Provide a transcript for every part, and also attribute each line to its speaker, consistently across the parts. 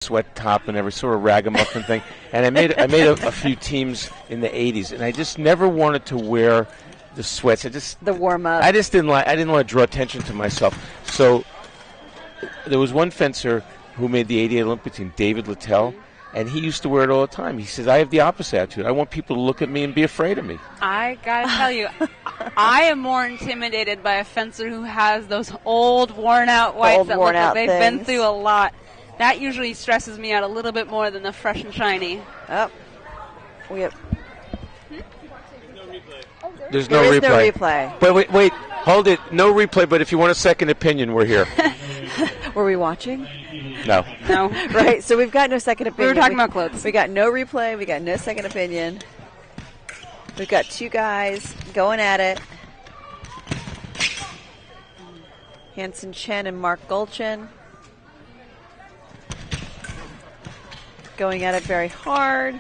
Speaker 1: sweat top and every sort of ragamuffin thing. And I made a few teams in the 80s, and I just never wanted to wear the sweats.
Speaker 2: The warm up.
Speaker 1: I didn't want to draw attention to myself. So there was one fencer who made the 88 Olympic team, David Littell, and he used to wear it all the time. He says, I have the opposite attitude. I want people to look at me and be afraid of me.
Speaker 3: I gotta tell you, I am more intimidated by a fencer who has those old, worn-out whites that look like they've been through a lot. That usually stresses me out a little bit more than the fresh and shiny.
Speaker 2: Oh, we have.
Speaker 1: There's no replay.
Speaker 2: No replay.
Speaker 1: But wait, hold it. No replay, but if you want a second opinion, we're here.
Speaker 2: Were we watching?
Speaker 1: No.
Speaker 2: Right, so we've got no second opinion.
Speaker 3: We were talking about clothes.
Speaker 2: We got no replay. We got no second opinion. We've got two guys going at it. Hanson, Chen, and Mark Gulchin. Going at it very hard.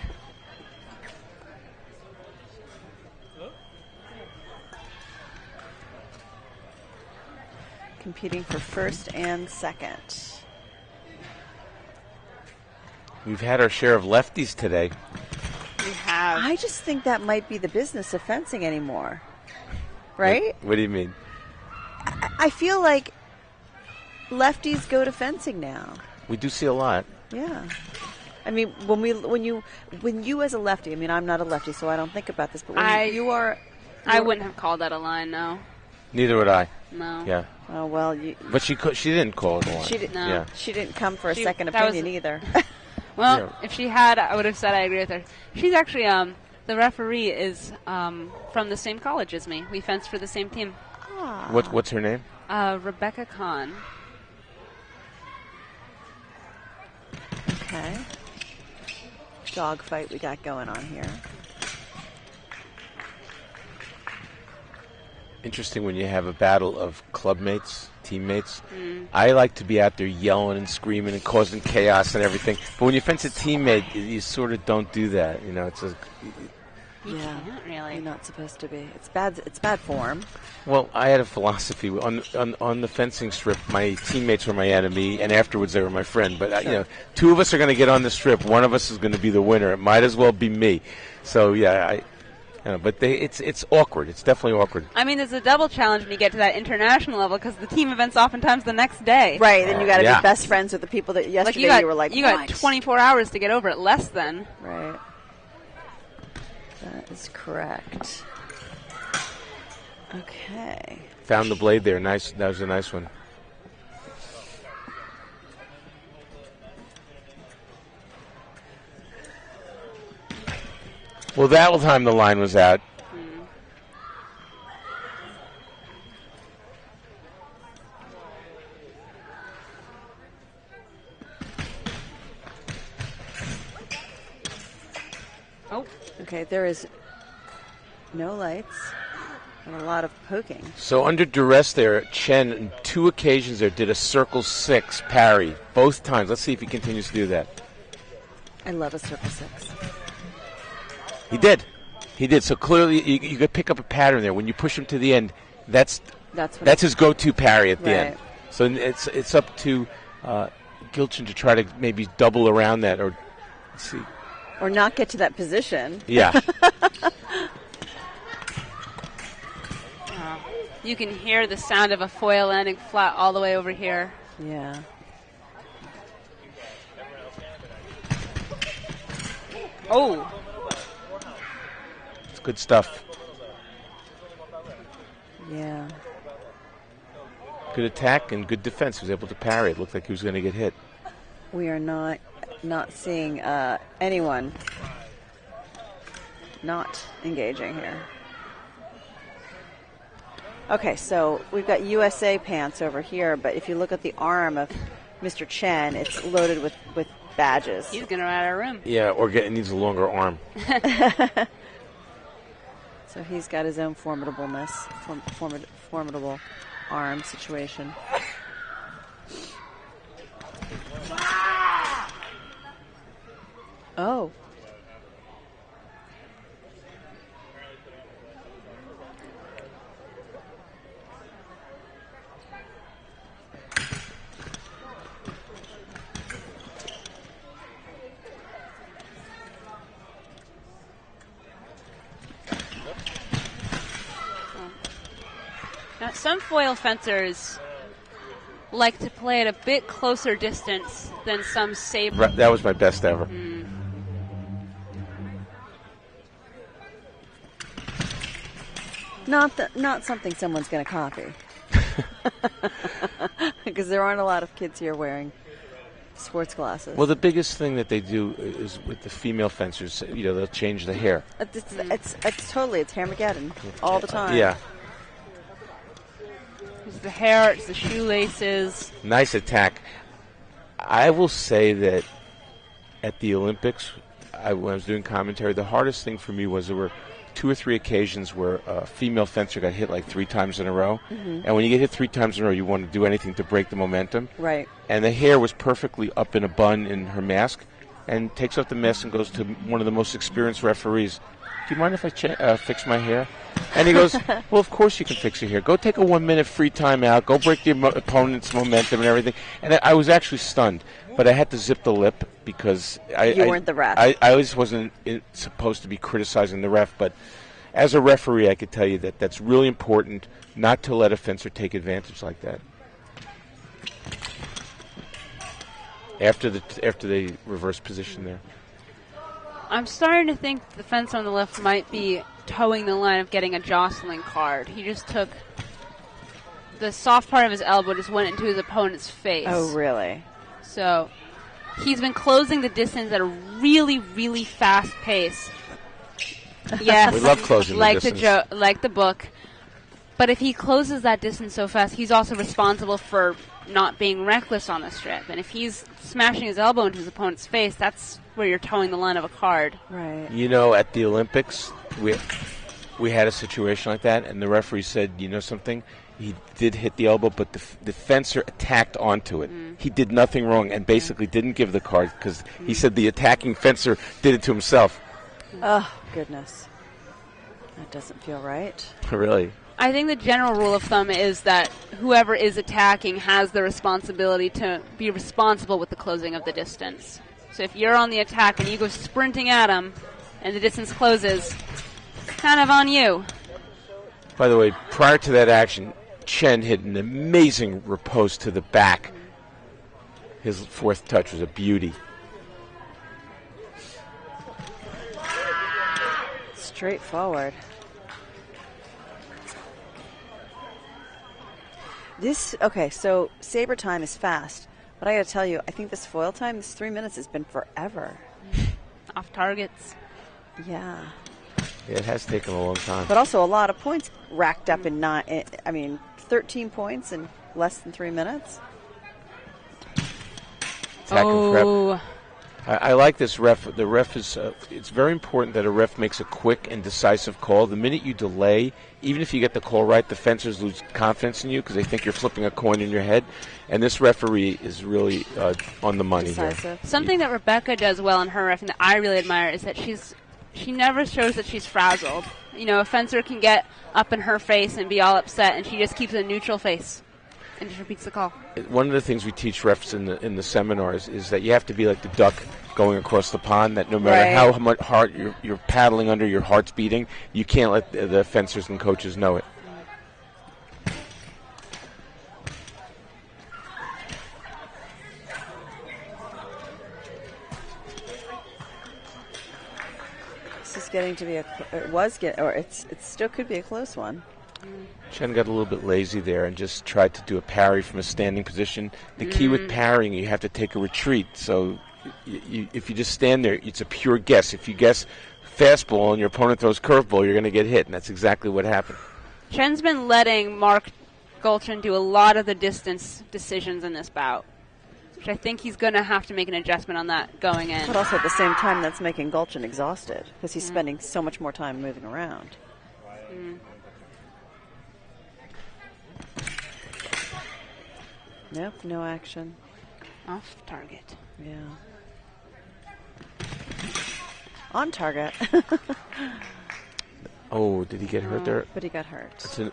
Speaker 2: Competing for first and second.
Speaker 1: We've had our share of lefties today.
Speaker 3: We have.
Speaker 2: I just think that might be the business of fencing anymore. Right?
Speaker 1: What do you mean?
Speaker 2: I feel like lefties go to fencing now.
Speaker 1: We do see a lot.
Speaker 2: Yeah. I mean, when you as a lefty, I mean, I'm not a lefty, so I don't think about this, but when you are...
Speaker 3: I wouldn't have called that a line, no.
Speaker 1: Neither would I.
Speaker 3: No.
Speaker 1: Yeah.
Speaker 2: Oh, well,
Speaker 1: but she didn't call it a line.
Speaker 2: She didn't.
Speaker 3: No.
Speaker 1: Yeah.
Speaker 2: She didn't come for a second opinion either.
Speaker 3: Well,
Speaker 1: Yeah.
Speaker 3: if she had, I would have said I agree with her. She's actually, the referee is from the same college as me. We fenced for the same team.
Speaker 2: Ah.
Speaker 1: What's her name?
Speaker 3: Rebecca Kahn.
Speaker 2: Okay. Dog fight we got going on here.
Speaker 1: Interesting when you have a battle of clubmates, teammates. I like to be out there yelling and screaming and causing chaos and everything. But when you fence a teammate, you sort of don't do that. You know, it's a...
Speaker 3: You can't really.
Speaker 2: You're not supposed to be. It's bad form.
Speaker 1: Well, I had a philosophy on the fencing strip. My teammates were my enemy, and afterwards they were my friend. But you know, two of us are going to get on the strip. One of us is going to be the winner. It might as well be me. So yeah, but it's awkward. It's definitely awkward.
Speaker 3: I mean, there's a double challenge when you get to that international level because the team event's oftentimes the next day.
Speaker 2: Right, then you got to be best friends with the people that yesterday you were like,
Speaker 3: you got 24 hours to get over it, less than.
Speaker 2: Right. That is correct. Okay.
Speaker 1: Found the blade there. Nice. That was a nice one. Well, that time the line was out.
Speaker 3: Oh.
Speaker 2: Okay, there is no lights and a lot of poking.
Speaker 1: So under duress there, Chen, on 2 occasions there, did a circle 6 parry. Both times. Let's see if he continues to do that.
Speaker 2: I love a circle 6.
Speaker 1: He did. So clearly you could pick up a pattern there. When you push him to the end, that's his go-to parry at the end. So it's up to Gulchin to try to maybe double around that or see.
Speaker 2: Or not get to that position.
Speaker 1: Yeah.
Speaker 3: You can hear the sound of a foil landing flat all the way over here.
Speaker 2: Yeah.
Speaker 3: Oh.
Speaker 1: It's good stuff.
Speaker 2: Yeah.
Speaker 1: Good attack and good defense. He was able to parry. It looked like he was going to get hit.
Speaker 2: We are not seeing anyone not engaging here. Okay, so we've got USA pants over here, but if you look at the arm of Mr. Chen, it's loaded with badges.
Speaker 3: He's going to run out of room.
Speaker 1: Yeah, or needs a longer arm.
Speaker 2: So he's got his own formidableness, formidable arm situation. Oh.
Speaker 3: some foil fencers like to play at a bit closer distance than some saber.
Speaker 1: That was my best ever.
Speaker 2: Not something someone's going to copy. Because there aren't a lot of kids here wearing sports glasses.
Speaker 1: Well, the biggest thing that they do is with the female fencers, they'll change the hair.
Speaker 2: It's Hairmageddon all the time.
Speaker 1: Yeah.
Speaker 3: It's the hair, it's the shoelaces.
Speaker 1: Nice attack. I will say that at the Olympics, when I was doing commentary, the hardest thing for me was there were 2 or 3 occasions where a female fencer got hit like 3 times in a row. Mm-hmm. And when you get hit 3 times in a row, you want to do anything to break the momentum.
Speaker 2: Right.
Speaker 1: And the hair was perfectly up in a bun in her mask, and takes off the mask and goes to one of the most experienced referees. Do you mind if I fix my hair? And he goes, well, of course you can fix your hair. Go take a 1-minute free time out. Go break the opponent's momentum and everything. And I was actually stunned. But I had to zip the lip because
Speaker 2: you weren't the ref.
Speaker 1: I always wasn't supposed to be criticizing the ref. But as a referee, I could tell you that that's really important not to let a fencer take advantage like that. After they reverse position there.
Speaker 3: I'm starting to think the fence on the left might be towing the line of getting a jostling card. He just took the soft part of his elbow, just went into his opponent's face.
Speaker 2: Oh, really?
Speaker 3: So he's been closing the distance at a really, really fast pace. Yes,
Speaker 1: we love closing the distance.
Speaker 3: Like the book. But if he closes that distance so fast, he's also responsible for not being reckless on the strip. And if he's smashing his elbow into his opponent's face, that's where you're towing the line of a card.
Speaker 2: Right.
Speaker 1: At the Olympics, we had a situation like that, and the referee said, something? He did hit the elbow, but the fencer attacked onto it. He did nothing wrong and basically didn't give the card because he said the attacking fencer did it to himself.
Speaker 2: Oh, goodness. That doesn't feel right.
Speaker 1: Really?
Speaker 3: I think the general rule of thumb is that whoever is attacking has the responsibility to be responsible with the closing of the distance. So if you're on the attack and you go sprinting at him and the distance closes, it's kind of on you.
Speaker 1: By the way, prior to that action, Chen hit an amazing riposte to the back. His 4th touch was a beauty.
Speaker 2: Straightforward. So saber time is fast, but I got to tell you, I think this foil time, this 3 minutes, has been forever.
Speaker 3: Off targets.
Speaker 2: Yeah.
Speaker 1: It has taken a long time.
Speaker 2: But also a lot of points racked up in 13 points in less than 3 minutes.
Speaker 1: Attack and prep. I like this ref. The ref is, it's very important that a ref makes a quick and decisive call. The minute you delay, even if you get the call right, the fencers lose confidence in you because they think you're flipping a coin in your head. And this referee is really on the money
Speaker 2: decisive
Speaker 1: here.
Speaker 3: Something that Rebecca does well in her ref and that I really admire is that she never shows that she's frazzled. A fencer can get up in her face and be all upset, and she just keeps a neutral face and just repeats the call.
Speaker 1: One of the things we teach refs in the seminars is that you have to be like the duck going across the pond, that no matter how much hard you're paddling under, your heart's beating, you can't let the fencers and coaches know it.
Speaker 2: This is getting to be it still could be a close one.
Speaker 1: Chen got a little bit lazy there and just tried to do a parry from a standing position. The key with parrying, you have to take a retreat. So if you just stand there, it's a pure guess. If you guess fastball and your opponent throws curveball, you're going to get hit, and that's exactly what happened.
Speaker 3: Chen's been letting Mark Gulchin do a lot of the distance decisions in this bout, which I think he's going to have to make an adjustment on that going in.
Speaker 2: But also at the same time, that's making Gulchin exhausted because he's spending so much more time moving around. Nope, no action.
Speaker 3: Off target.
Speaker 2: Yeah. On target.
Speaker 1: Oh, did he get hurt there?
Speaker 2: But he got hurt.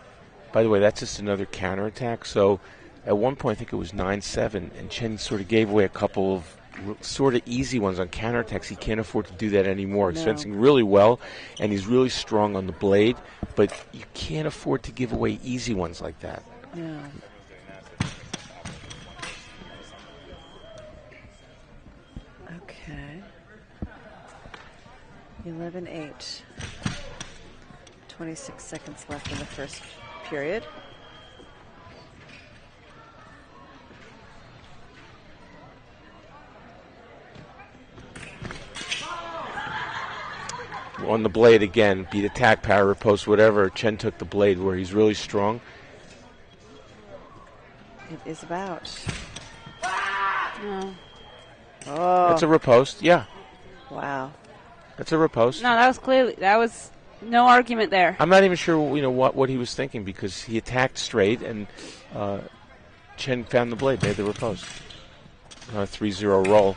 Speaker 1: By the way, that's just another counterattack. So at one point, I think it was 9-7, and Chen sort of gave away a couple of sort of easy ones on counterattacks. He can't afford to do that anymore. He's
Speaker 2: No.
Speaker 1: fencing really well, and he's really strong on the blade, but you can't afford to give away easy ones like that.
Speaker 2: No. Okay. 11-8. 26 seconds left in the first period.
Speaker 1: On the blade again, beat attack, power, riposte, whatever. Chen took the blade where he's really strong.
Speaker 2: It is about.
Speaker 3: No.
Speaker 2: Oh.
Speaker 1: That's a riposte, yeah.
Speaker 2: Wow.
Speaker 1: That's a riposte.
Speaker 3: No, that was no argument there.
Speaker 1: I'm not even sure, what he was thinking, because he attacked straight and Chen found the blade, made the riposte. 3-0 roll.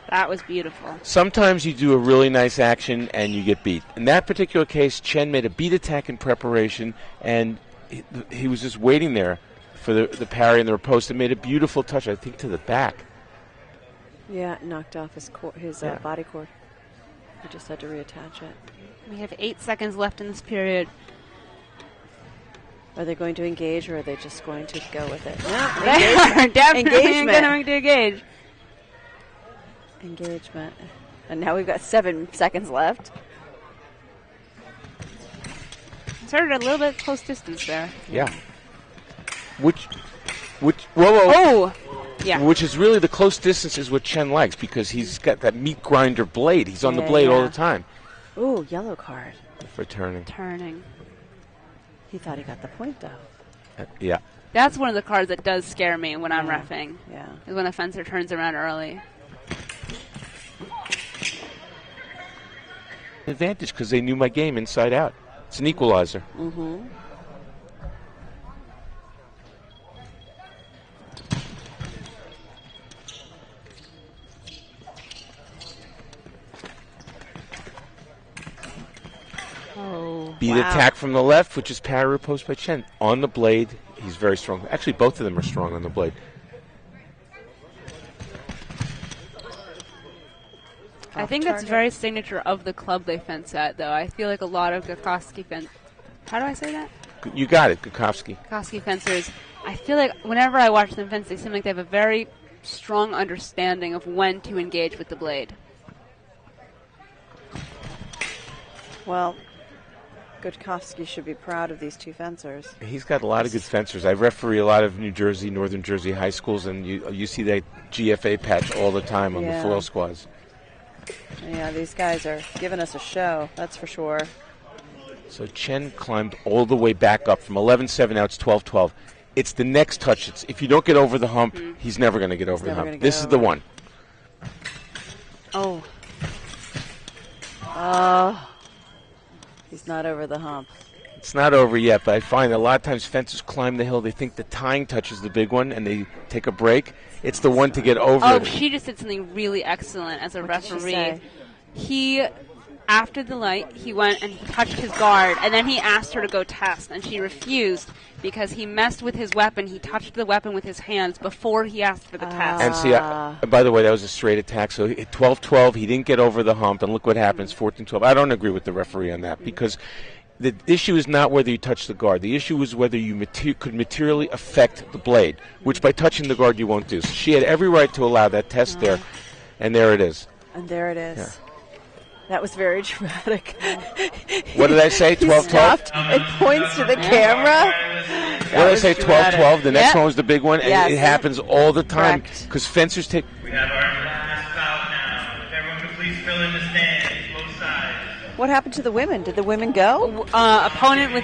Speaker 3: That was beautiful.
Speaker 1: Sometimes you do a really nice action and you get beat. In that particular case, Chen made a beat attack in preparation, and he was just waiting there for the parry and the riposte. It made a beautiful touch, I think, to the back.
Speaker 2: Yeah, it knocked off his body cord. He just had to reattach it.
Speaker 3: We have 8 seconds left in this period.
Speaker 2: Are they going to engage, or are they just going to go with it? No,
Speaker 3: They are definitely
Speaker 2: Engagement.
Speaker 3: going to engage.
Speaker 2: Engagement. And now we've got 7 seconds left.
Speaker 3: Started a little bit close distance there.
Speaker 1: Yeah. Which, whoa.
Speaker 3: Oh! Yeah.
Speaker 1: Which is really the close distance is what Chen likes, because he's got that meat grinder blade. He's on the blade all the time.
Speaker 2: Ooh, yellow card.
Speaker 1: For turning.
Speaker 3: Turning.
Speaker 2: He thought he got the point, though.
Speaker 1: Yeah.
Speaker 3: That's one of the cards that does scare me when I'm reffing.
Speaker 2: Yeah.
Speaker 3: Is when a fencer turns around early.
Speaker 1: Advantage, because they knew my game inside out. It's an equalizer.
Speaker 2: Mm-hmm.
Speaker 3: Oh,
Speaker 1: Beat attack from the left, which is parry riposte by Chen. On the blade, he's very strong. Actually, both of them are strong on the blade.
Speaker 3: I think that's very signature of the club they fence at, though. I feel like a lot of Gukowski How do I say that?
Speaker 1: You got it, Gukowski.
Speaker 3: Gukowski fencers. I feel like whenever I watch them fence, they seem like they have a very strong understanding of when to engage with the blade.
Speaker 2: Well, Gutkovsky should be proud of these two fencers.
Speaker 1: He's got a lot of good fencers. I referee a lot of New Jersey, Northern Jersey high schools, and you see that GFA patch all the time on the foil squads.
Speaker 2: Yeah, these guys are giving us a show, that's for sure.
Speaker 1: So Chen climbed all the way back up from 11-7, now it's 12-12. It's the next touch. If you don't get over the hump, he's never going to get over the hump. This is the one.
Speaker 2: Oh. Oh. He's not over the hump.
Speaker 1: It's not over yet, but I find a lot of times fencers climb the hill. They think the tying touch is the big one, and they take a break. It's the one to get over.
Speaker 3: Oh, she just did something really excellent as a referee. He, after the light, he went and he touched his guard, and then he asked her to go test, and she refused because he messed with his weapon. He touched the weapon with his hands before he asked for the test.
Speaker 1: And see, by the way, that was a straight attack. So 12-12, he didn't get over the hump, and look what happens, 14-12. I don't agree with the referee on that because the issue is not whether you touch the guard. The issue is whether you could materially affect the blade, which by touching the guard you won't do. So she had every right to allow that test there, and there it is.
Speaker 2: And there it is.
Speaker 1: Yeah.
Speaker 2: That was very dramatic.
Speaker 1: What did I say, 12-12?
Speaker 2: It points to the camera.
Speaker 1: What did I say, 12-12? The next one was the big one, and it happens all the time because fencers take...
Speaker 4: We have our last bout now. If everyone could please fill in the stands, both sides.
Speaker 2: What happened to the women? Did the women go?
Speaker 3: Opponent with